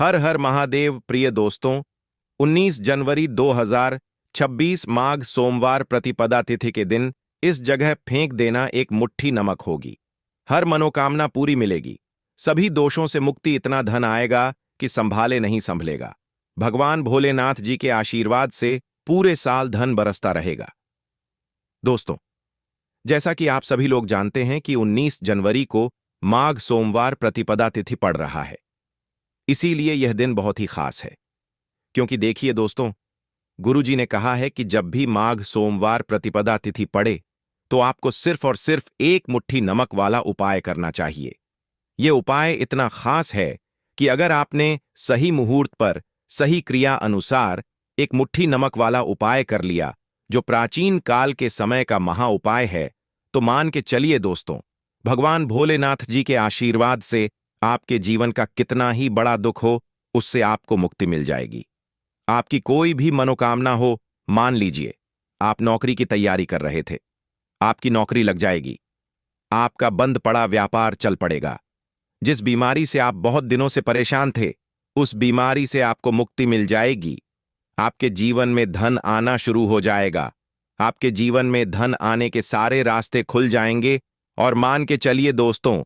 हर हर महादेव। प्रिय दोस्तों, 19 जनवरी 2026 माघ सोमवार प्रतिपदा तिथि के दिन इस जगह फेंक देना एक मुट्ठी नमक होगी। हर मनोकामना पूरी मिलेगी, सभी दोषों से मुक्ति, इतना धन आएगा कि संभाले नहीं संभलेगा। भगवान भोलेनाथ जी के आशीर्वाद से पूरे साल धन बरसता रहेगा। दोस्तों, जैसा कि आप सभी लोग जानते हैं कि 19 जनवरी को माघ सोमवार प्रतिपदा तिथि पड़ रहा है। इसीलिए यह दिन बहुत ही खास है, क्योंकि देखिए दोस्तों, गुरुजी ने कहा है कि जब भी माघ सोमवार प्रतिपदा तिथि पड़े तो आपको सिर्फ और सिर्फ एक मुट्ठी नमक वाला उपाय करना चाहिए। यह उपाय इतना खास है कि अगर आपने सही मुहूर्त पर सही क्रिया अनुसार एक मुट्ठी नमक वाला उपाय कर लिया, जो प्राचीन काल के समय का महा उपाय है, तो मान के चलिए दोस्तों, भगवान भोलेनाथ जी के आशीर्वाद से आपके जीवन का कितना ही बड़ा दुख हो, उससे आपको मुक्ति मिल जाएगी। आपकी कोई भी मनोकामना हो, मान लीजिए आप नौकरी की तैयारी कर रहे थे, आपकी नौकरी लग जाएगी। आपका बंद पड़ा व्यापार चल पड़ेगा। जिस बीमारी से आप बहुत दिनों से परेशान थे, उस बीमारी से आपको मुक्ति मिल जाएगी। आपके जीवन में धन आना शुरू हो जाएगा। आपके जीवन में धन आने के सारे रास्ते खुल जाएंगे और मान के चलिए दोस्तों,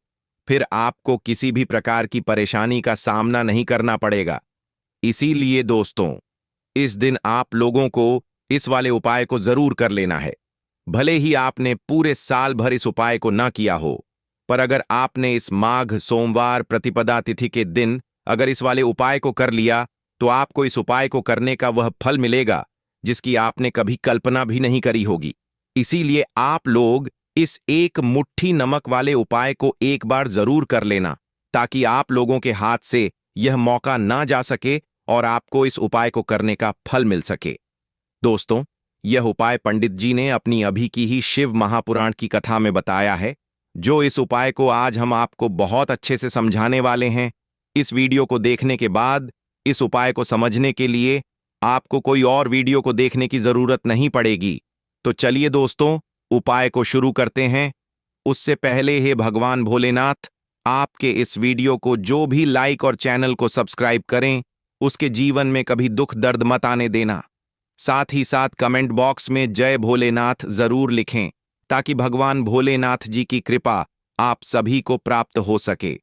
फिर आपको किसी भी प्रकार की परेशानी का सामना नहीं करना पड़ेगा। इसीलिए दोस्तों, इस दिन आप लोगों को इस वाले उपाय को जरूर कर लेना है। भले ही आपने पूरे साल भर इस उपाय को ना किया हो, पर अगर आपने इस माघ सोमवार प्रतिपदा तिथि के दिन अगर इस वाले उपाय को कर लिया, तो आपको इस उपाय को करने का वह फल मिलेगा जिसकी आपने कभी कल्पना भी नहीं करी होगी। इसीलिए आप लोग इस एक मुट्ठी नमक वाले उपाय को एक बार जरूर कर लेना, ताकि आप लोगों के हाथ से यह मौका ना जा सके और आपको इस उपाय को करने का फल मिल सके। दोस्तों, यह उपाय पंडित जी ने अपनी अभी की ही शिव महापुराण की कथा में बताया है, जो इस उपाय को आज हम आपको बहुत अच्छे से समझाने वाले हैं। इस वीडियो को देखने के बाद इस उपाय को समझने के लिए आपको कोई और वीडियो को देखने की जरूरत नहीं पड़ेगी। तो चलिए दोस्तों, उपाय को शुरू करते हैं। उससे पहले हे भगवान भोलेनाथ, आपके इस वीडियो को जो भी लाइक और चैनल को सब्सक्राइब करें, उसके जीवन में कभी दुख दर्द मत आने देना। साथ ही साथ कमेंट बॉक्स में जय भोलेनाथ जरूर लिखें, ताकि भगवान भोलेनाथ जी की कृपा आप सभी को प्राप्त हो सके।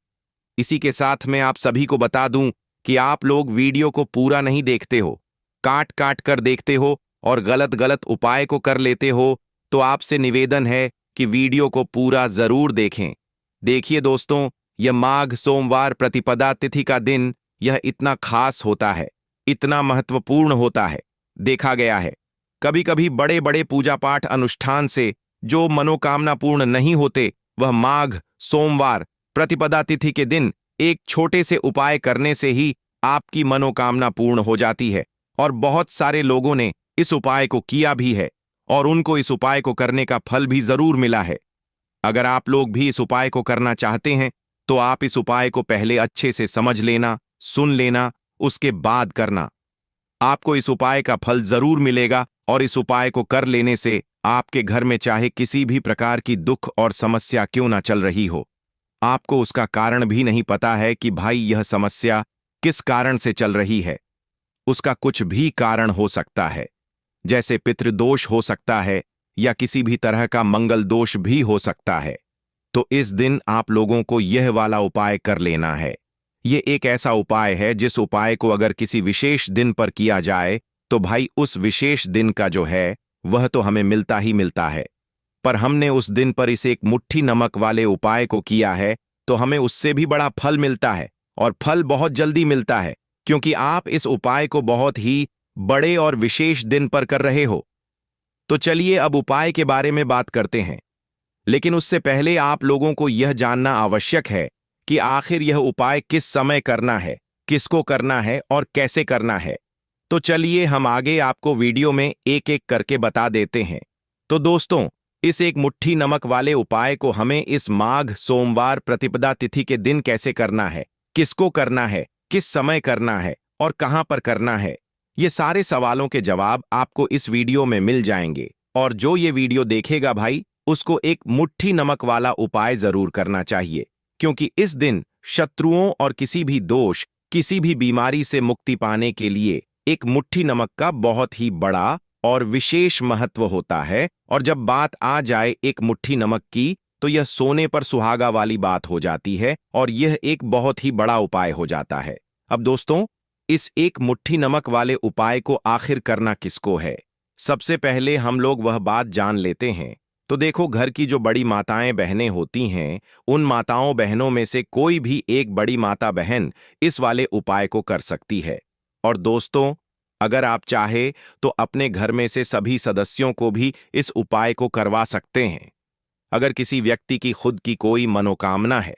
इसी के साथ मैं आप सभी को बता दूं कि आप लोग वीडियो को पूरा नहीं देखते हो, काट काट कर देखते हो और गलत गलत उपाय को कर लेते हो, तो आपसे निवेदन है कि वीडियो को पूरा जरूर देखें। देखिए दोस्तों, यह माघ सोमवार प्रतिपदा तिथि का दिन यह इतना खास होता है, इतना महत्वपूर्ण होता है। देखा गया है कभी कभी बड़े बड़े पूजा पाठ अनुष्ठान से जो मनोकामना पूर्ण नहीं होते, वह माघ सोमवार प्रतिपदा तिथि के दिन एक छोटे से उपाय करने से ही आपकी मनोकामना पूर्ण हो जाती है। और बहुत सारे लोगों ने इस उपाय को किया भी है और उनको इस उपाय को करने का फल भी जरूर मिला है। अगर आप लोग भी इस उपाय को करना चाहते हैं, तो आप इस उपाय को पहले अच्छे से समझ लेना, सुन लेना, उसके बाद करना। आपको इस उपाय का फल जरूर मिलेगा और इस उपाय को कर लेने से आपके घर में चाहे किसी भी प्रकार की दुख और समस्या क्यों ना चल रही हो, आपको उसका कारण भी नहीं पता है कि भाई यह समस्या किस कारण से चल रही है। उसका कुछ भी कारण हो सकता है, जैसे पितृदोष हो सकता है या किसी भी तरह का मंगल दोष भी हो सकता है। तो इस दिन आप लोगों को यह वाला उपाय कर लेना है। यह एक ऐसा उपाय है जिस उपाय को अगर किसी विशेष दिन पर किया जाए, तो भाई उस विशेष दिन का जो है वह तो हमें मिलता ही मिलता है। पर हमने उस दिन पर इस एक मुट्ठी नमक वाले उपाय को किया है, तो हमें उससे भी बड़ा फल मिलता है और फल बहुत जल्दी मिलता है, क्योंकि आप इस उपाय को बहुत ही बड़े और विशेष दिन पर कर रहे हो। तो चलिए अब उपाय के बारे में बात करते हैं, लेकिन उससे पहले आप लोगों को यह जानना आवश्यक है कि आखिर यह उपाय किस समय करना है, किसको करना है और कैसे करना है। तो चलिए हम आगे आपको वीडियो में एक एक करके बता देते हैं। तो दोस्तों, इस एक मुट्ठी नमक वाले उपाय को हमें इस माघ सोमवार प्रतिपदा तिथि के दिन कैसे करना है, किसको करना है, किस समय करना है और कहां पर करना है, ये सारे सवालों के जवाब आपको इस वीडियो में मिल जाएंगे। और जो ये वीडियो देखेगा भाई, उसको एक मुट्ठी नमक वाला उपाय जरूर करना चाहिए, क्योंकि इस दिन शत्रुओं और किसी भी दोष किसी भी बीमारी से मुक्ति पाने के लिए एक मुट्ठी नमक का बहुत ही बड़ा और विशेष महत्व होता है। और जब बात आ जाए एक मुट्ठी नमक की, तो यह सोने पर सुहागा वाली बात हो जाती है और यह एक बहुत ही बड़ा उपाय हो जाता है। अब दोस्तों, इस एक मुट्ठी नमक वाले उपाय को आखिर करना किसको है? सबसे पहले हम लोग वह बात जान लेते हैं। तो देखो, घर की जो बड़ी माताएं बहनें होती हैं, उन माताओं बहनों में से कोई भी एक बड़ी माता बहन इस वाले उपाय को कर सकती है। और दोस्तों, अगर आप चाहे तो अपने घर में से सभी सदस्यों को भी इस उपाय को करवा सकते हैं। अगर किसी व्यक्ति की खुद की कोई मनोकामना है,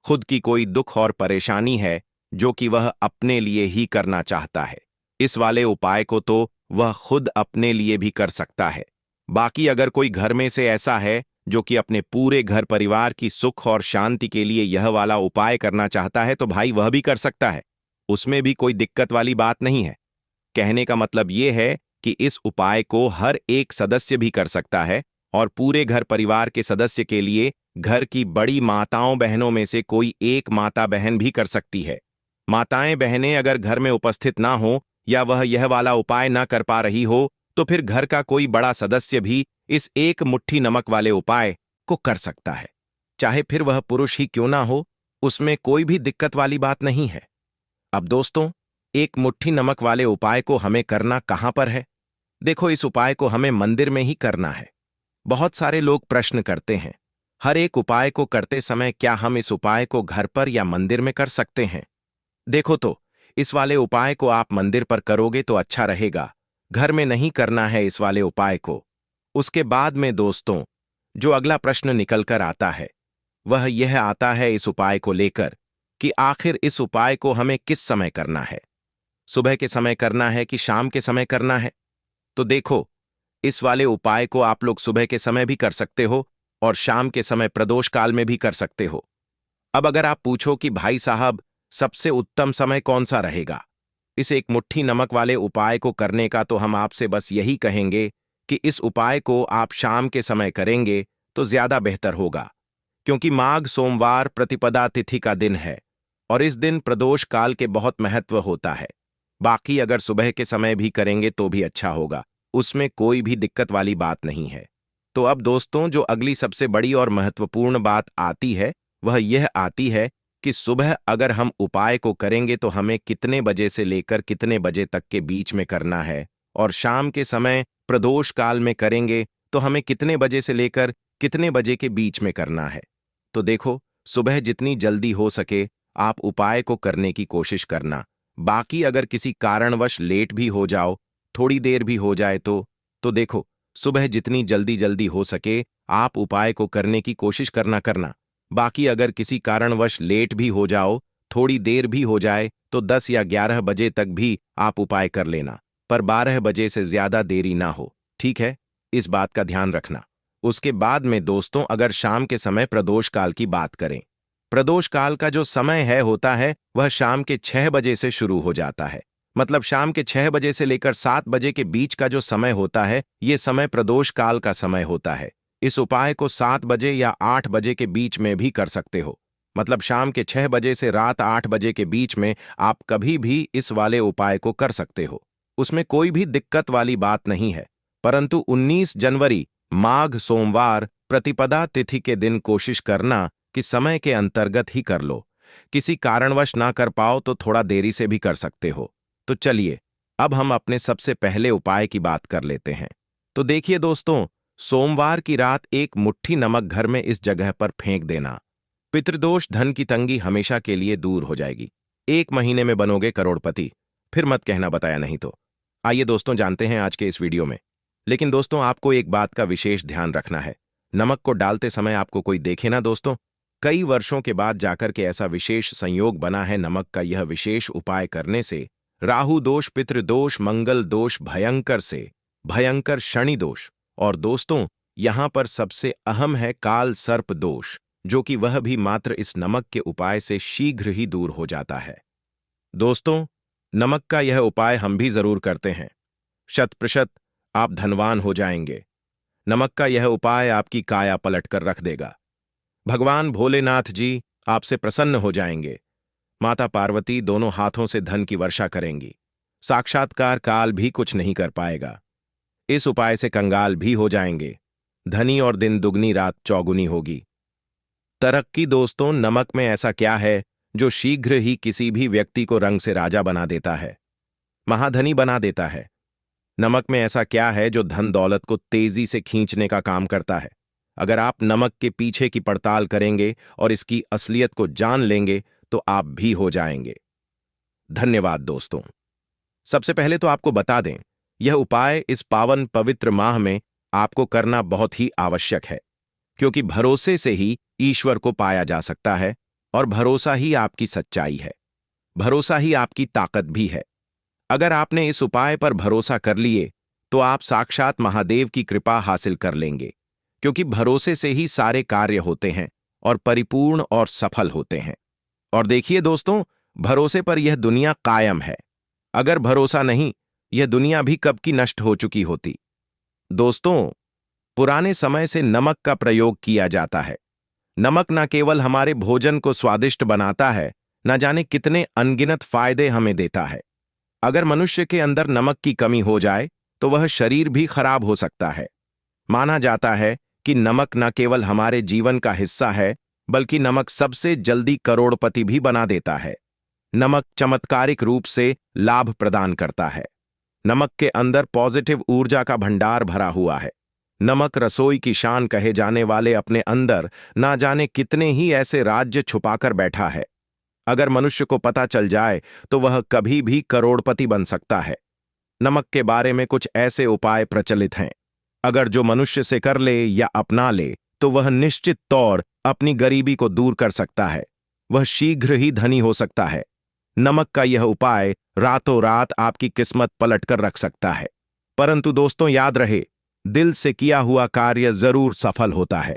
खुद की कोई दुख और परेशानी है जो कि वह अपने लिए ही करना चाहता है, इस वाले उपाय को तो वह खुद अपने लिए भी कर सकता है। बाकी अगर कोई घर में से ऐसा है जो कि अपने पूरे घर परिवार की सुख और शांति के लिए यह वाला उपाय करना चाहता है, तो भाई वह भी कर सकता है। उसमें भी कोई दिक्कत वाली बात नहीं है। कहने का मतलब यह है कि इस उपाय को हर एक सदस्य भी कर सकता है और पूरे घर परिवार के सदस्य के लिए घर की बड़ी माताओं बहनों में से कोई एक माता बहन भी कर सकती है। माताएं बहनें अगर घर में उपस्थित ना हो या वह यह वाला उपाय ना कर पा रही हो, तो फिर घर का कोई बड़ा सदस्य भी इस एक मुट्ठी नमक वाले उपाय को कर सकता है। चाहे फिर वह पुरुष ही क्यों ना हो, उसमें कोई भी दिक्कत वाली बात नहीं है। अब दोस्तों, एक मुट्ठी नमक वाले उपाय को हमें करना कहां पर है? देखो, इस उपाय को हमें मंदिर में ही करना है। बहुत सारे लोग प्रश्न करते हैं, हर एक उपाय को करते समय क्या हम इस उपाय को घर पर या मंदिर में कर सकते हैं? देखो तो, इस वाले उपाय को आप मंदिर पर करोगे तो अच्छा रहेगा। घर में नहीं करना है इस वाले उपाय को। उसके बाद में दोस्तों, जो अगला प्रश्न निकल कर आता है, वह यह आता है इस उपाय को लेकर कि आखिर इस उपाय को हमें किस समय करना है? सुबह के समय करना है कि शाम के समय करना है? तो देखो, इस वाले उपाय को आप लोग सुबह के समय भी कर सकते हो और शाम के समय प्रदोष काल में भी कर सकते हो। अब अगर आप पूछो कि भाई साहब, सबसे उत्तम समय कौन सा रहेगा इस एक मुट्ठी नमक वाले उपाय को करने का, तो हम आपसे बस यही कहेंगे कि इस उपाय को आप शाम के समय करेंगे तो ज्यादा बेहतर होगा, क्योंकि माघ सोमवार प्रतिपदा तिथि का दिन है और इस दिन प्रदोष काल के बहुत महत्व होता है। बाकी अगर सुबह के समय भी करेंगे तो भी अच्छा होगा, उसमें कोई भी दिक्कत वाली बात नहीं है। तो अब दोस्तों, जो अगली सबसे बड़ी और महत्वपूर्ण बात आती है, वह यह आती है कि सुबह अगर हम उपाय को करेंगे तो हमें कितने बजे से लेकर कितने बजे तक के बीच में करना है, और शाम के समय प्रदोष काल में करेंगे तो हमें कितने बजे से लेकर कितने बजे के बीच में करना है। तो देखो, सुबह जितनी जल्दी हो सके आप उपाय को करने की कोशिश करना। बाकी अगर किसी कारणवश लेट भी हो जाओ, थोड़ी देर भी हो जाए तो देखो, सुबह जितनी जल्दी जल्दी हो सके आप उपाय को करने की कोशिश करना। बाकी अगर किसी कारणवश लेट भी हो जाओ, थोड़ी देर भी हो जाए, तो 10 या 11 बजे तक भी आप उपाय कर लेना, पर 12 बजे से ज्यादा देरी ना हो। ठीक है, इस बात का ध्यान रखना। उसके बाद में दोस्तों, अगर शाम के समय प्रदोष काल की बात करें, प्रदोष काल का जो समय है होता है वह शाम के 6 बजे से शुरू हो जाता है। मतलब शाम के 6 बजे से लेकर 7 बजे के बीच का जो समय होता है, ये समय प्रदोष काल का समय होता है। इस उपाय को 7 बजे या 8 बजे के बीच में भी कर सकते हो। मतलब शाम के 6 बजे से रात 8 बजे के बीच में आप कभी भी इस वाले उपाय को कर सकते हो, उसमें कोई भी दिक्कत वाली बात नहीं है। परंतु 19 जनवरी माघ सोमवार प्रतिपदा तिथि के दिन कोशिश करना कि समय के अंतर्गत ही कर लो। किसी कारणवश ना कर पाओ तो थोड़ा देरी से भी कर सकते हो। तो चलिए, अब हम अपने सबसे पहले उपाय की बात कर लेते हैं। तो देखिए दोस्तों, सोमवार की रात एक मुट्ठी नमक घर में इस जगह पर फेंक देना। पितृदोष, धन की तंगी हमेशा के लिए दूर हो जाएगी। 1 महीने में बनोगे करोड़पति। फिर मत कहना बताया नहीं तो। आइए दोस्तों, जानते हैं आज के इस वीडियो में। लेकिन दोस्तों, आपको एक बात का विशेष ध्यान रखना है। नमक को डालते समय आपको कोई देखे ना दोस्तों। कई वर्षों के बाद जाकर के ऐसा विशेष संयोग बना है नमक का यह विशेष उपाय करने से राहु दोष, पितृदोष, मंगल दोष, भयंकर से भयंकर शनि दोष, और दोस्तों यहां पर सबसे अहम है काल सर्प दोष, जो कि वह भी मात्र इस नमक के उपाय से शीघ्र ही दूर हो जाता है। दोस्तों, नमक का यह उपाय हम भी जरूर करते हैं। 100% आप धनवान हो जाएंगे। नमक का यह उपाय आपकी काया पलट कर रख देगा। भगवान भोलेनाथ जी आपसे प्रसन्न हो जाएंगे। माता पार्वती दोनों हाथों से धन की वर्षा करेंगी। साक्षात्कार काल भी कुछ नहीं कर पाएगा। इस उपाय से कंगाल भी हो जाएंगे। धनी और दिन दुगनी रात चौगुनी होगी। तरक्की दोस्तों, नमक में ऐसा क्या है जो शीघ्र ही किसी भी व्यक्ति को रंग से राजा बना देता है, महाधनी बना देता है? नमक में ऐसा क्या है जो धन दौलत को तेजी से खींचने का काम करता है? अगर आप नमक के पीछे की पड़ताल करेंगे और इसकी असलियत को जान लेंगे तो आप भी हो जाएंगे। धन्यवाद दोस्तों। सबसे पहले तो आपको बता दें, यह उपाय इस पावन पवित्र माह में आपको करना बहुत ही आवश्यक है, क्योंकि भरोसे से ही ईश्वर को पाया जा सकता है और भरोसा ही आपकी सच्चाई है। भरोसा ही आपकी ताकत भी है। अगर आपने इस उपाय पर भरोसा कर लिए तो आप साक्षात महादेव की कृपा हासिल कर लेंगे, क्योंकि भरोसे से ही सारे कार्य होते हैं और परिपूर्ण और सफल होते हैं। और देखिए दोस्तों, भरोसे पर यह दुनिया कायम है। अगर भरोसा नहीं, यह दुनिया भी कब की नष्ट हो चुकी होती। दोस्तों, पुराने समय से नमक का प्रयोग किया जाता है। नमक न केवल हमारे भोजन को स्वादिष्ट बनाता है, न जाने कितने अनगिनत फायदे हमें देता है। अगर मनुष्य के अंदर नमक की कमी हो जाए तो वह शरीर भी खराब हो सकता है। माना जाता है कि नमक न केवल हमारे जीवन का हिस्सा है, बल्कि नमक सबसे जल्दी करोड़पति भी बना देता है। नमक चमत्कारिक रूप से लाभ प्रदान करता है। नमक के अंदर पॉजिटिव ऊर्जा का भंडार भरा हुआ है। नमक रसोई की शान कहे जाने वाले अपने अंदर ना जाने कितने ही ऐसे राज्य छुपाकर बैठा है। अगर मनुष्य को पता चल जाए तो वह कभी भी करोड़पति बन सकता है। नमक के बारे में कुछ ऐसे उपाय प्रचलित हैं। अगर जो मनुष्य से कर ले या अपना ले तो वह निश्चित तौर अपनी गरीबी को दूर कर सकता है। वह शीघ्र ही धनी हो सकता है। नमक का यह उपाय रातों रात आपकी किस्मत पलट कर रख सकता है। परंतु दोस्तों, याद रहे, दिल से किया हुआ कार्य जरूर सफल होता है।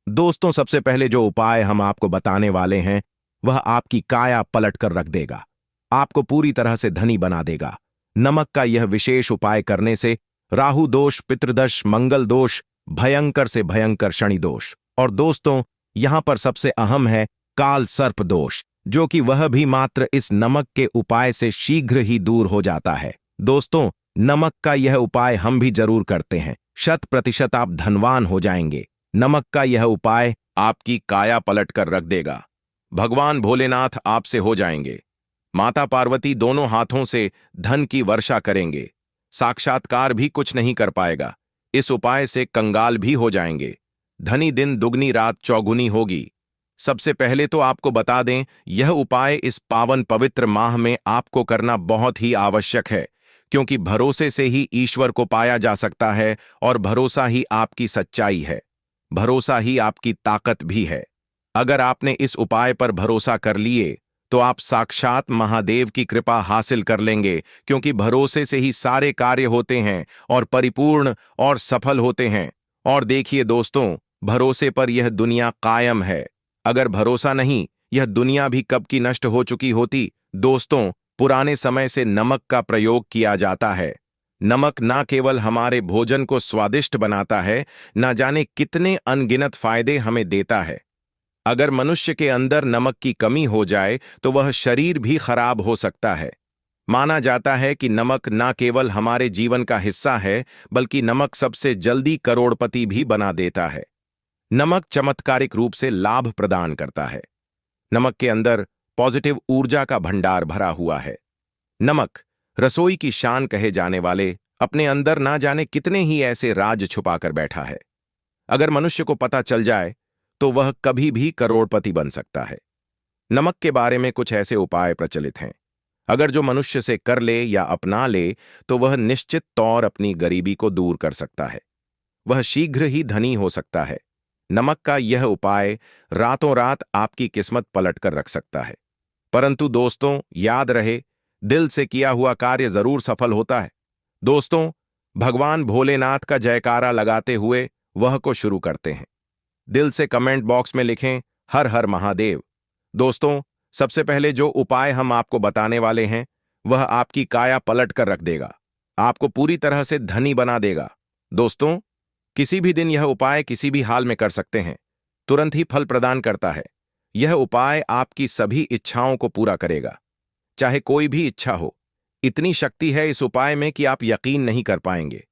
दोस्तों, सबसे पहले जो उपाय हम आपको बताने वाले हैं वह आपकी काया पलट कर रख देगा, आपको पूरी तरह से धनी बना देगा। नमक का यह विशेष उपाय करने से राहु दोष, पितृदोष, मंगल दोष, भयंकर से भयंकर शनि दोष और दोस्तों यहां पर सबसे अहम है काल सर्प दोष, जो कि वह भी मात्र इस नमक के उपाय से शीघ्र ही दूर हो जाता है। दोस्तों, नमक का यह उपाय हम भी जरूर करते हैं। 100% आप धनवान हो जाएंगे। नमक का यह उपाय आपकी काया पलट कर रख देगा। भगवान भोलेनाथ आपसे हो जाएंगे। माता पार्वती दोनों हाथों से धन की वर्षा करेंगे। साक्षात्कार भी कुछ नहीं कर पाएगा। इस उपाय से कंगाल भी हो जाएंगे। धनी दिन दुगनी रात चौगुनी होगी। सबसे पहले तो आपको बता दें, यह उपाय इस पावन पवित्र माह में आपको करना बहुत ही आवश्यक है, क्योंकि भरोसे से ही ईश्वर को पाया जा सकता है और भरोसा ही आपकी सच्चाई है। भरोसा ही आपकी ताकत भी है। अगर आपने इस उपाय पर भरोसा कर लिए तो आप साक्षात महादेव की कृपा हासिल कर लेंगे, क्योंकि भरोसे से ही सारे कार्य होते हैं और परिपूर्ण और सफल होते हैं। और देखिए दोस्तों, भरोसे पर यह दुनिया कायम है। अगर भरोसा नहीं, यह दुनिया भी कब की नष्ट हो चुकी होती। दोस्तों, पुराने समय से नमक का प्रयोग किया जाता है। नमक ना केवल हमारे भोजन को स्वादिष्ट बनाता है, ना जाने कितने अनगिनत फायदे हमें देता है। अगर मनुष्य के अंदर नमक की कमी हो जाए तो वह शरीर भी खराब हो सकता है। माना जाता है कि नमक ना केवल हमारे जीवन का हिस्सा है, बल्कि नमक सबसे जल्दी करोड़पति भी बना देता है। नमक चमत्कारिक रूप से लाभ प्रदान करता है। नमक के अंदर पॉजिटिव ऊर्जा का भंडार भरा हुआ है। नमक रसोई की शान कहे जाने वाले अपने अंदर ना जाने कितने ही ऐसे राज छुपाकर बैठा है। अगर मनुष्य को पता चल जाए तो वह कभी भी करोड़पति बन सकता है। नमक के बारे में कुछ ऐसे उपाय प्रचलित हैं। अगर जो मनुष्य से कर ले या अपना ले तो वह निश्चित तौर अपनी गरीबी को दूर कर सकता है। वह शीघ्र ही धनी हो सकता है। नमक का यह उपाय रातों रात आपकी किस्मत पलट कर रख सकता है। परंतु दोस्तों, याद रहे, दिल से किया हुआ कार्य जरूर सफल होता है। दोस्तों, भगवान भोलेनाथ का जयकारा लगाते हुए वह को शुरू करते हैं। दिल से कमेंट बॉक्स में लिखें हर हर महादेव। दोस्तों, सबसे पहले जो उपाय हम आपको बताने वाले हैं वह आपकी काया पलट कर रख देगा, आपको पूरी तरह से धनी बना देगा। दोस्तों, किसी भी दिन यह उपाय किसी भी हाल में कर सकते हैं, तुरंत ही फल प्रदान करता है। यह उपाय आपकी सभी इच्छाओं को पूरा करेगा, चाहे कोई भी इच्छा हो। इतनी शक्ति है इस उपाय में कि आप यकीन नहीं कर पाएंगे।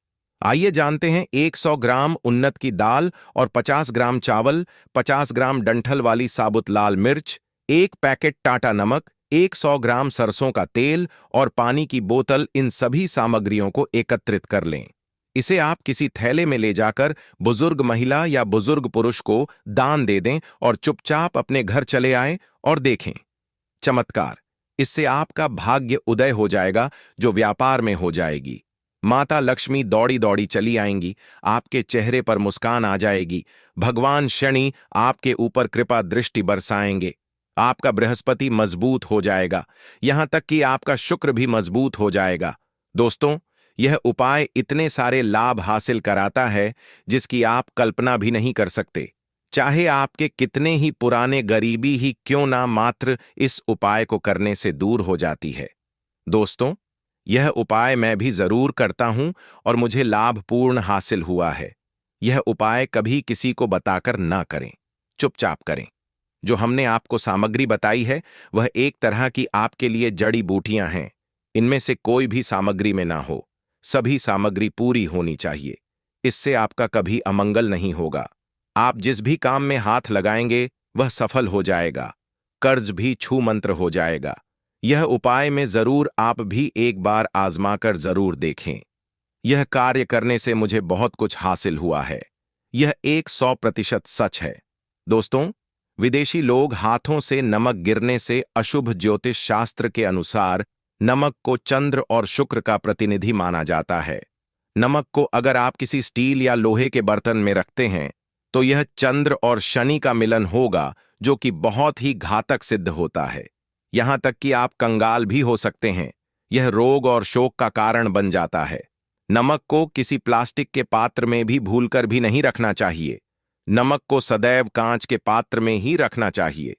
आइए जानते हैं। 100 ग्राम उन्नत की दाल और 50 ग्राम चावल, 50 ग्राम डंठल वाली साबुत लाल मिर्च, एक पैकेट टाटा नमक, 100 ग्राम सरसों का तेल और पानी की बोतल, इन सभी सामग्रियों को एकत्रित कर लें। इसे आप किसी थैले में ले जाकर बुजुर्ग महिला या बुजुर्ग पुरुष को दान दे दें और चुपचाप अपने घर चले आएं और देखें चमत्कार। इससे आपका भाग्य उदय हो जाएगा, जो व्यापार में हो जाएगी। माता लक्ष्मी दौड़ी दौड़ी चली आएंगी, आपके चेहरे पर मुस्कान आ जाएगी। भगवान शनि आपके ऊपर कृपा दृष्टि बरसाएंगे। आपका बृहस्पति मजबूत हो जाएगा, यहां तक कि आपका शुक्र भी मजबूत हो जाएगा। दोस्तों, यह उपाय इतने सारे लाभ हासिल कराता है जिसकी आप कल्पना भी नहीं कर सकते। चाहे आपके कितने ही पुराने गरीबी ही क्यों ना, मात्र इस उपाय को करने से दूर हो जाती है। दोस्तों, यह उपाय मैं भी जरूर करता हूं और मुझे लाभपूर्ण हासिल हुआ है। यह उपाय कभी किसी को बताकर ना करें, चुपचाप करें। जो हमने आपको सामग्री बताई है वह एक तरह की आपके लिए जड़ी बूटियां हैं। इनमें से कोई भी सामग्री में ना हो, सभी सामग्री पूरी होनी चाहिए। इससे आपका कभी अमंगल नहीं होगा। आप जिस भी काम में हाथ लगाएंगे वह सफल हो जाएगा। कर्ज भी छू मंत्र हो जाएगा। यह उपाय में जरूर आप भी एक बार आजमाकर जरूर देखें। यह कार्य करने से मुझे बहुत कुछ हासिल हुआ है। यह 100% सच है। दोस्तों, विदेशी लोग हाथों से नमक गिरने से अशुभ ज्योतिष शास्त्र के अनुसार नमक को चंद्र और शुक्र का प्रतिनिधि माना जाता है। नमक को अगर आप किसी स्टील या लोहे के बर्तन में रखते हैं तो यह चंद्र और शनि का मिलन होगा, जो कि बहुत ही घातक सिद्ध होता है। यहां तक कि आप कंगाल भी हो सकते हैं। यह रोग और शोक का कारण बन जाता है। नमक को किसी प्लास्टिक के पात्र में भी भूलकर भी नहीं रखना चाहिए। नमक को सदैव कांच के पात्र में ही रखना चाहिए।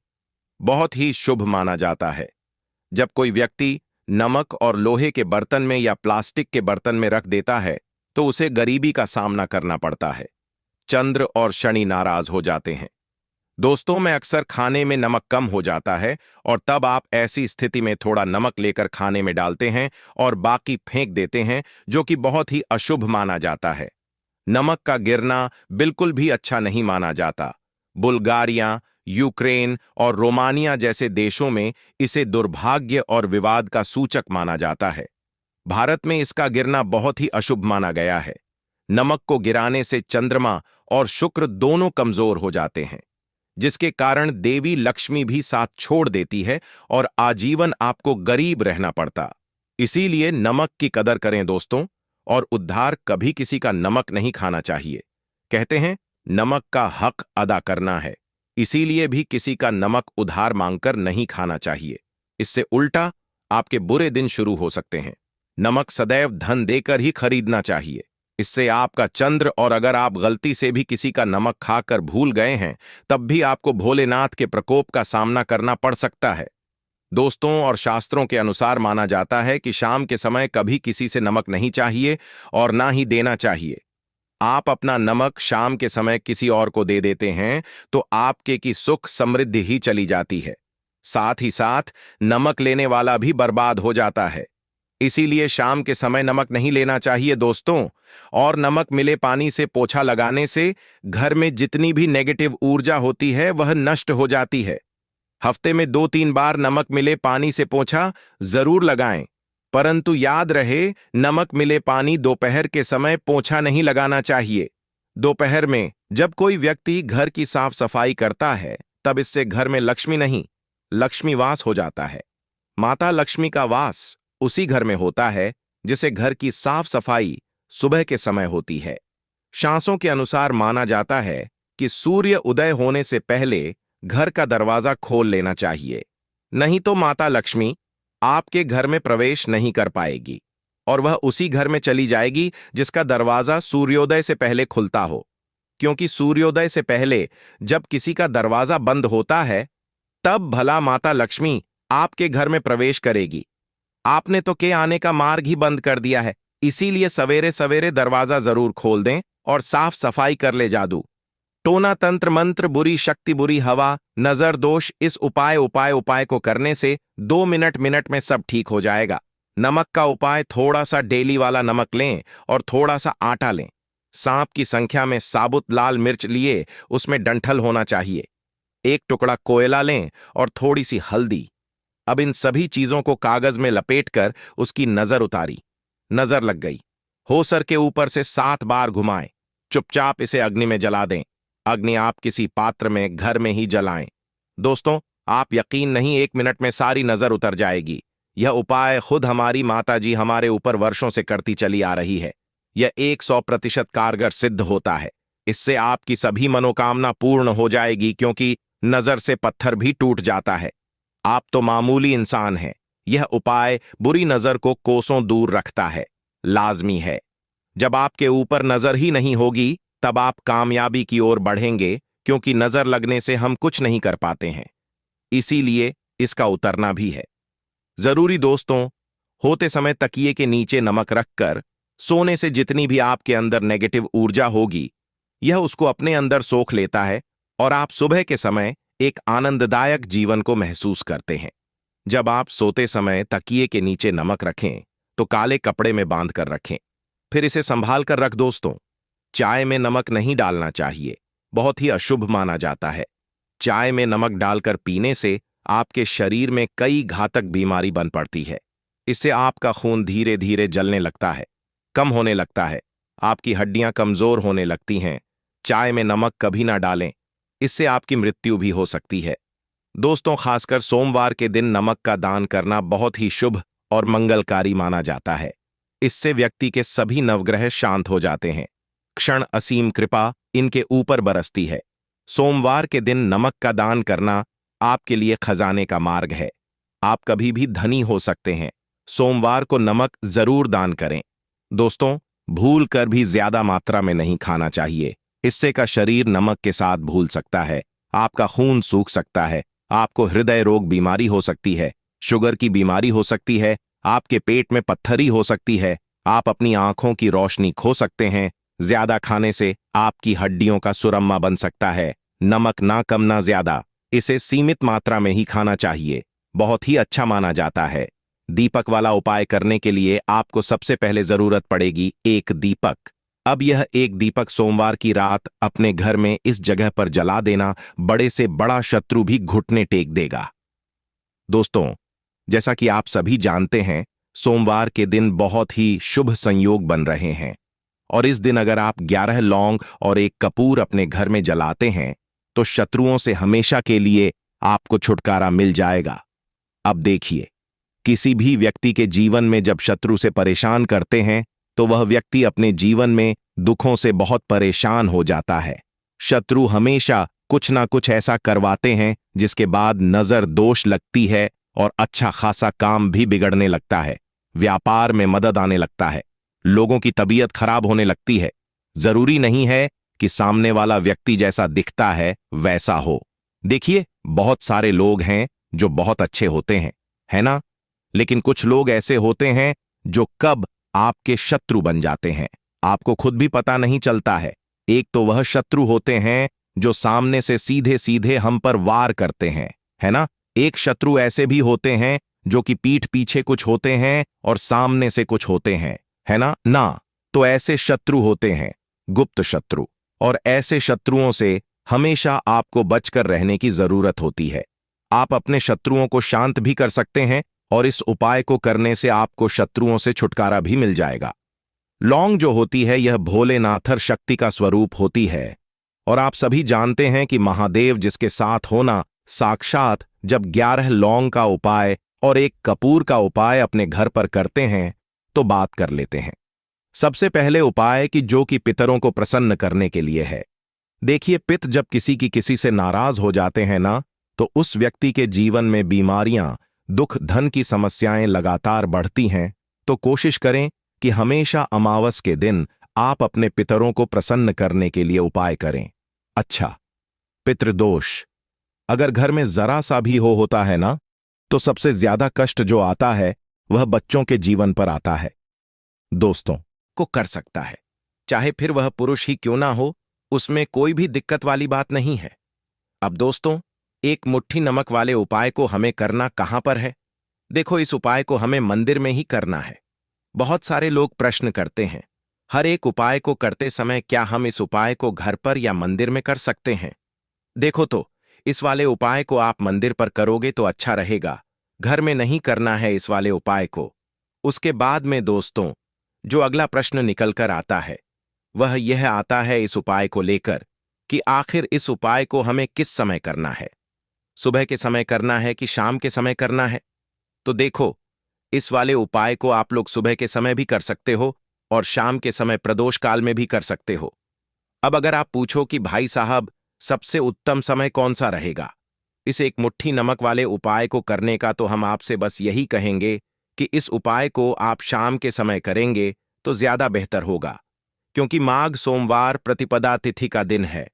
बहुत ही शुभ माना जाता है। जब कोई व्यक्ति नमक और लोहे के बर्तन में या प्लास्टिक के बर्तन में रख देता है तो उसे गरीबी का सामना करना पड़ता है। चंद्र और शनि नाराज हो जाते हैं। दोस्तों, में अक्सर खाने में नमक कम हो जाता है और तब आप ऐसी स्थिति में थोड़ा नमक लेकर खाने में डालते हैं और बाकी फेंक देते हैं, जो कि बहुत ही अशुभ माना जाता है। नमक का गिरना बिल्कुल भी अच्छा नहीं माना जाता। बुल्गारिया, यूक्रेन और रोमानिया जैसे देशों में इसे दुर्भाग्य और विवाद का सूचक माना जाता है। भारत में इसका गिरना बहुत ही अशुभ माना गया है। नमक को गिराने से चंद्रमा और शुक्र दोनों कमजोर हो जाते हैं, जिसके कारण देवी लक्ष्मी भी साथ छोड़ देती है और आजीवन आपको गरीब रहना पड़ता। इसीलिए नमक की कदर करें दोस्तों, और उद्धार कभी किसी का नमक नहीं खाना चाहिए। कहते हैं नमक का हक अदा करना है, इसीलिए भी किसी का नमक उधार मांगकर नहीं खाना चाहिए। इससे उल्टा आपके बुरे दिन शुरू हो सकते हैं। नमक सदैव धन देकर ही खरीदना चाहिए। इससे आपका चंद्र, और अगर आप गलती से भी किसी का नमक खाकर भूल गए हैं तब भी आपको भोलेनाथ के प्रकोप का सामना करना पड़ सकता है। दोस्तों, और शास्त्रों के अनुसार माना जाता है कि शाम के समय कभी किसी से नमक नहीं चाहिए और ना ही देना चाहिए। आप अपना नमक शाम के समय किसी और को दे देते हैं तो आपके की सुख समृद्धि ही चली जाती है। साथ ही साथ नमक लेने वाला भी बर्बाद हो जाता है। इसीलिए शाम के समय नमक नहीं लेना चाहिए दोस्तों। और नमक मिले पानी से पोछा लगाने से घर में जितनी भी नेगेटिव ऊर्जा होती है वह नष्ट हो जाती है। हफ्ते में 2-3 बार नमक मिले पानी से पोछा जरूर लगाएं, परंतु याद रहे नमक मिले पानी दोपहर के समय पोछा नहीं लगाना चाहिए। दोपहर में जब कोई व्यक्ति घर की साफ सफाई करता है तब इससे घर में लक्ष्मी नहीं, लक्ष्मी वास हो जाता है। माता लक्ष्मी का वास उसी घर में होता है जिसे घर की साफ सफाई सुबह के समय होती है। शास्त्रों के अनुसार माना जाता है कि सूर्य उदय होने से पहले घर का दरवाजा खोल लेना चाहिए, नहीं तो माता लक्ष्मी आपके घर में प्रवेश नहीं कर पाएगी और वह उसी घर में चली जाएगी जिसका दरवाजा सूर्योदय से पहले खुलता हो। क्योंकि सूर्योदय से पहले जब किसी का दरवाजा बंद होता है तब भला माता लक्ष्मी आपके घर में प्रवेश करेगी। आपने तो के आने का मार्ग ही बंद कर दिया है। इसीलिए सवेरे सवेरे दरवाजा जरूर खोल दें और साफ सफाई कर ले जादू। टोना तंत्र मंत्र बुरी शक्ति बुरी हवा नजर दोष इस उपाय को करने से 2 मिनट में सब ठीक हो जाएगा। नमक का उपाय थोड़ा सा डेली वाला नमक लें और थोड़ा सा आटा लें। सांप की संख्या में साबुत लाल मिर्च लिए, उसमें डंठल होना चाहिए। एक टुकड़ा कोयला लें और थोड़ी सी हल्दी। अब इन सभी चीजों को कागज में लपेटकर उसकी नजर उतारी। नजर लग गई। हो सर के ऊपर से 7 बार घुमाएं। चुपचाप इसे अग्नि में जला दें। अग्नि आप किसी पात्र में घर में ही जलाएं। दोस्तों, आप यकीन नहीं 1 मिनट में सारी नजर उतर जाएगी। यह उपाय खुद हमारी माता जी हमारे ऊपर वर्षों से करती चली आ रही है। यह 100% कारगर सिद्ध होता है। इससे आपकी सभी मनोकामना पूर्ण हो जाएगी, क्योंकि नजर से पत्थर भी टूट जाता है। आप तो मामूली इंसान हैं। यह उपाय बुरी नजर को कोसों दूर रखता है। लाजमी है। जब आपके ऊपर नजर ही नहीं होगी, तब आप कामयाबी की ओर बढ़ेंगे, क्योंकि नजर लगने से हम कुछ नहीं कर पाते हैं। इसीलिए इसका उतरना भी है जरूरी। दोस्तों, होते समय तकिए के नीचे नमक रखकर सोने से जितनी भी आपके अंदर नेगेटिव ऊर्जा होगी, यह उसको अपने अंदर सोख लेता है और आप सुबह के समय एक आनंददायक जीवन को महसूस करते हैं। जब आप सोते समय तकिए के नीचे नमक रखें तो काले कपड़े में बांध कर रखें, फिर इसे संभाल कर रख। दोस्तों, चाय में नमक नहीं डालना चाहिए, बहुत ही अशुभ माना जाता है। चाय में नमक डालकर पीने से आपके शरीर में कई घातक बीमारी बन पड़ती है। इससे आपका खून धीरे धीरे जलने लगता है, कम होने लगता है, आपकी हड्डियां कमजोर होने लगती हैं। चाय में नमक कभी ना डालें, इससे आपकी मृत्यु भी हो सकती है। दोस्तों, खासकर सोमवार के दिन नमक का दान करना बहुत ही शुभ और मंगलकारी माना जाता है। इससे व्यक्ति के सभी नवग्रह शांत हो जाते हैं। क्षण असीम कृपा इनके ऊपर बरसती है। सोमवार के दिन नमक का दान करना आपके लिए खजाने का मार्ग है। आप कभी भी धनी हो सकते हैं। सोमवार को नमक जरूर दान करें। दोस्तों, भूल कर भी ज्यादा मात्रा में नहीं खाना चाहिए। इससे का शरीर नमक के साथ भूल सकता है, आपका खून सूख सकता है, आपको हृदय रोग बीमारी हो सकती है, शुगर की बीमारी हो सकती है, आपके पेट में पत्थरी हो सकती है, आप अपनी आंखों की रोशनी खो सकते हैं। ज्यादा खाने से आपकी हड्डियों का सुरम्मा बन सकता है। नमक ना कम ना ज्यादा, इसे सीमित मात्रा में ही खाना चाहिए। बहुत ही अच्छा माना जाता है। दीपक वाला उपाय करने के लिए आपको सबसे पहले जरूरत पड़ेगी एक दीपक। अब यह एक दीपक सोमवार की रात अपने घर में इस जगह पर जला देना, बड़े से बड़ा शत्रु भी घुटने टेक देगा। दोस्तों, जैसा कि आप सभी जानते हैं, सोमवार के दिन बहुत ही शुभ संयोग बन रहे हैं और इस दिन अगर आप 11 लौंग और एक कपूर अपने घर में जलाते हैं तो शत्रुओं से हमेशा के लिए आपको छुटकारा मिल जाएगा। अब देखिए, किसी भी व्यक्ति के जीवन में जब शत्रु से परेशान करते हैं तो वह व्यक्ति अपने जीवन में दुखों से बहुत परेशान हो जाता है। शत्रु हमेशा कुछ ना कुछ ऐसा करवाते हैं जिसके बाद नजर दोष लगती है और अच्छा खासा काम भी बिगड़ने लगता है। व्यापार में मदद आने लगता है, लोगों की तबीयत खराब होने लगती है। जरूरी नहीं है कि सामने वाला व्यक्ति जैसा दिखता है वैसा हो। देखिए, बहुत सारे लोग हैं जो बहुत अच्छे होते हैं, है ना? लेकिन कुछ लोग ऐसे होते हैं जो कब आपके शत्रु बन जाते हैं, आपको खुद भी पता नहीं चलता है। एक तो वह शत्रु होते हैं जो सामने से सीधे सीधे हम पर वार करते हैं, है ना? एक शत्रु ऐसे भी होते हैं जो कि पीठ पीछे कुछ होते हैं और सामने से कुछ होते हैं, है ना? तो ऐसे शत्रु होते हैं गुप्त शत्रु, और ऐसे शत्रुओं से हमेशा आपको बचकर रहने की जरूरत होती है। आप अपने शत्रुओं को शांत भी कर सकते हैं और इस उपाय को करने से आपको शत्रुओं से छुटकारा भी मिल जाएगा। लौंग जो होती है यह भोलेनाथर शक्ति का स्वरूप होती है और आप सभी जानते हैं कि महादेव जिसके साथ होना, साक्षात जब 11 लौंग का उपाय और एक कपूर का उपाय अपने घर पर करते हैं तो बात कर लेते हैं। सबसे पहले उपाय कि जो कि पितरों को प्रसन्न करने के लिए है। देखिए, पित जब किसी से नाराज हो जाते हैं ना, तो उस व्यक्ति के जीवन में बीमारियां, दुख, धन की समस्याएं लगातार बढ़ती हैं। तो कोशिश करें कि हमेशा अमावस के दिन आप अपने पितरों को प्रसन्न करने के लिए उपाय करें। अच्छा, पितृदोष अगर घर में जरा सा भी होता है ना, तो सबसे ज्यादा कष्ट जो आता है वह बच्चों के जीवन पर आता है। दोस्तों को कर सकता है, चाहे फिर वह पुरुष ही क्यों ना हो, उसमें कोई भी दिक्कत वाली बात नहीं है। अब दोस्तों, एक मुट्ठी नमक वाले उपाय को हमें करना कहां पर है? देखो, इस उपाय को हमें मंदिर में ही करना है। बहुत सारे लोग प्रश्न करते हैं, हर एक उपाय को करते समय क्या हम इस उपाय को घर पर या मंदिर में कर सकते हैं? देखो तो, इस वाले उपाय को आप मंदिर पर करोगे तो अच्छा रहेगा, घर में नहीं करना है इस वाले उपाय को। उसके बाद में दोस्तों, जो अगला प्रश्न निकल कर आता है वह यह आता है इस उपाय को लेकर कि आखिर इस उपाय को हमें किस समय करना है? सुबह के समय करना है कि शाम के समय करना है? तो देखो, इस वाले उपाय को आप लोग सुबह के समय भी कर सकते हो और शाम के समय प्रदोष काल में भी कर सकते हो। अब अगर आप पूछो कि भाई साहब, सबसे उत्तम समय कौन सा रहेगा इस एक मुट्ठी नमक वाले उपाय को करने का, तो हम आपसे बस यही कहेंगे कि इस उपाय को आप शाम के समय करेंगे तो ज्यादा बेहतर होगा, क्योंकि माघ सोमवार प्रतिपदा तिथि का दिन है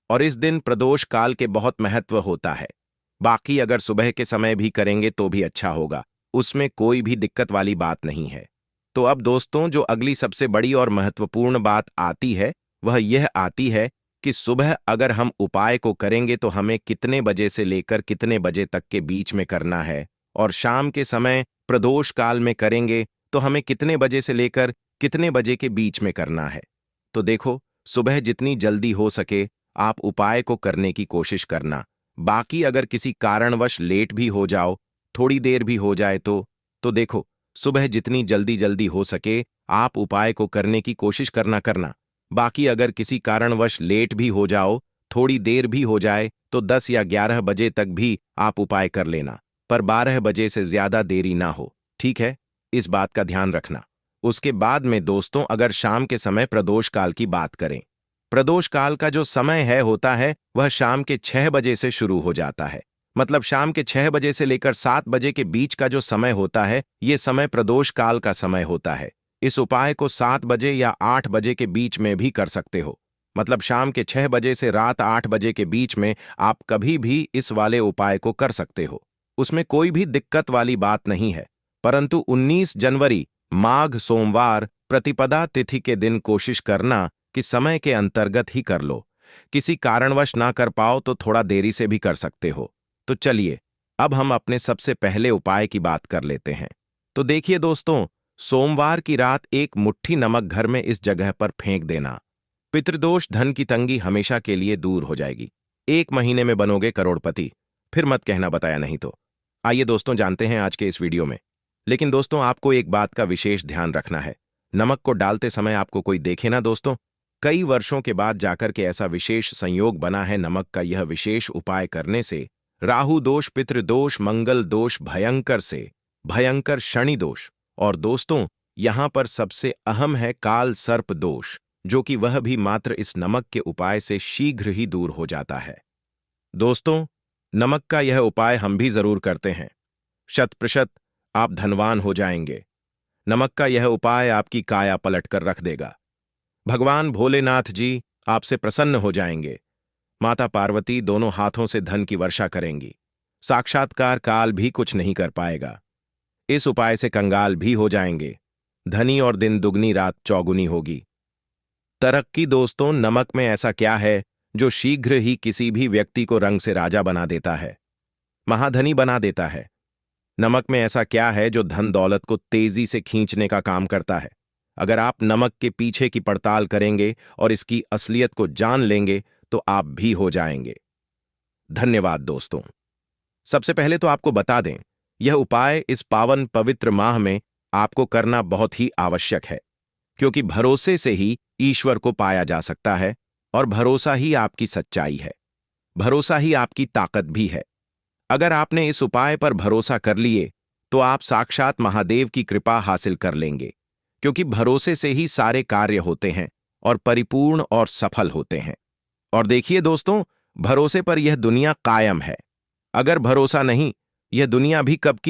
और इस दिन प्रदोष काल के बहुत महत्व होता है। बाकी अगर सुबह के समय भी करेंगे तो भी अच्छा होगा, उसमें कोई भी दिक्कत वाली बात नहीं है। तो अब दोस्तों, जो अगली सबसे बड़ी और महत्वपूर्ण बात आती है वह यह आती है कि सुबह अगर हम उपाय को करेंगे तो हमें कितने बजे से लेकर कितने बजे तक के बीच में करना है, और शाम के समय प्रदोष काल में करेंगे तो हमें कितने बजे से लेकर कितने बजे के बीच में करना है। तो देखो, सुबह जितनी जल्दी हो सके आप उपाय को करने की कोशिश करना। बाकी अगर किसी कारणवश लेट भी हो जाओ, थोड़ी देर भी हो जाए तो देखो, सुबह जितनी जल्दी जल्दी हो सके आप उपाय को करने की कोशिश करना। बाकी अगर किसी कारणवश लेट भी हो जाओ, थोड़ी देर भी हो जाए, तो 10 या 11 बजे तक भी आप उपाय कर लेना, पर 12 बजे से ज्यादा देरी ना हो, ठीक है? इस बात का ध्यान रखना। उसके बाद में दोस्तों, अगर शाम के समय प्रदोष काल की बात करें, प्रदोष काल का जो समय होता है वह शाम के 6 बजे से शुरू हो जाता है। मतलब शाम के 6 बजे से लेकर 7 बजे के बीच का जो समय होता है, ये समय प्रदोष काल का समय होता है। इस उपाय को 7 बजे या 8 बजे के बीच में भी कर सकते हो। मतलब शाम के 6 बजे से रात 8 बजे के बीच में आप कभी भी इस वाले उपाय को कर सकते हो, उसमें कोई भी दिक्कत वाली बात नहीं है। परंतु 19 जनवरी माघ सोमवार प्रतिपदा तिथि के दिन कोशिश करना कि समय के अंतर्गत ही कर लो। किसी कारणवश ना कर पाओ तो थोड़ा देरी से भी कर सकते हो। तो चलिए, अब हम अपने सबसे पहले उपाय की बात कर लेते हैं। तो देखिए दोस्तों, सोमवार की रात एक मुट्ठी नमक घर में इस जगह पर फेंक देना। पितृदोष, धन की तंगी हमेशा के लिए दूर हो जाएगी। 1 महीने में बनोगे करोड़पति। फिर मत कहना बताया नहीं तो। आइए दोस्तों, जानते हैं आज के इस वीडियो में। लेकिन दोस्तों, आपको एक बात का विशेष ध्यान रखना है, नमक को डालते समय आपको कोई देखे ना दोस्तों। कई वर्षों के बाद जाकर के ऐसा विशेष संयोग बना है नमक का यह विशेष उपाय करने से राहु दोष, पितृदोष, मंगल दोष, भयंकर से भयंकर शनि दोष, और दोस्तों यहां पर सबसे अहम है काल सर्प दोष, जो कि वह भी मात्र इस नमक के उपाय से शीघ्र ही दूर हो जाता है। दोस्तों, नमक का यह उपाय हम भी जरूर करते हैं। 100% आप धनवान हो जाएंगे। नमक का यह उपाय आपकी काया पलट कर रख देगा। भगवान भोलेनाथ जी आपसे प्रसन्न हो जाएंगे। माता पार्वती दोनों हाथों से धन की वर्षा करेंगी। साक्षात्कार काल भी कुछ नहीं कर पाएगा। इस उपाय से कंगाल भी हो जाएंगे। धनी और दिन दुगनी रात चौगुनी होगी। तरक्की दोस्तों, नमक में ऐसा क्या है जो शीघ्र ही किसी भी व्यक्ति को रंग से राजा बना देता है, महाधनी बना देता है? नमक में ऐसा क्या है जो धन दौलत को तेजी से खींचने का काम करता है? अगर आप नमक के पीछे की पड़ताल करेंगे और इसकी असलियत को जान लेंगे तो आप भी हो जाएंगे। धन्यवाद दोस्तों। सबसे पहले तो आपको बता दें, यह उपाय इस पावन पवित्र माह में आपको करना बहुत ही आवश्यक है, क्योंकि भरोसे से ही ईश्वर को पाया जा सकता है और भरोसा ही आपकी सच्चाई है, भरोसा ही आपकी ताकत भी है। अगर आपने इस उपाय पर भरोसा कर लिए तो आप साक्षात महादेव की कृपा हासिल कर लेंगे, क्योंकि भरोसे से ही सारे कार्य होते हैं और परिपूर्ण और सफल होते हैं। और देखिए दोस्तों, भरोसे पर यह दुनिया कायम है। अगर भरोसा नहीं, यह दुनिया भी कब की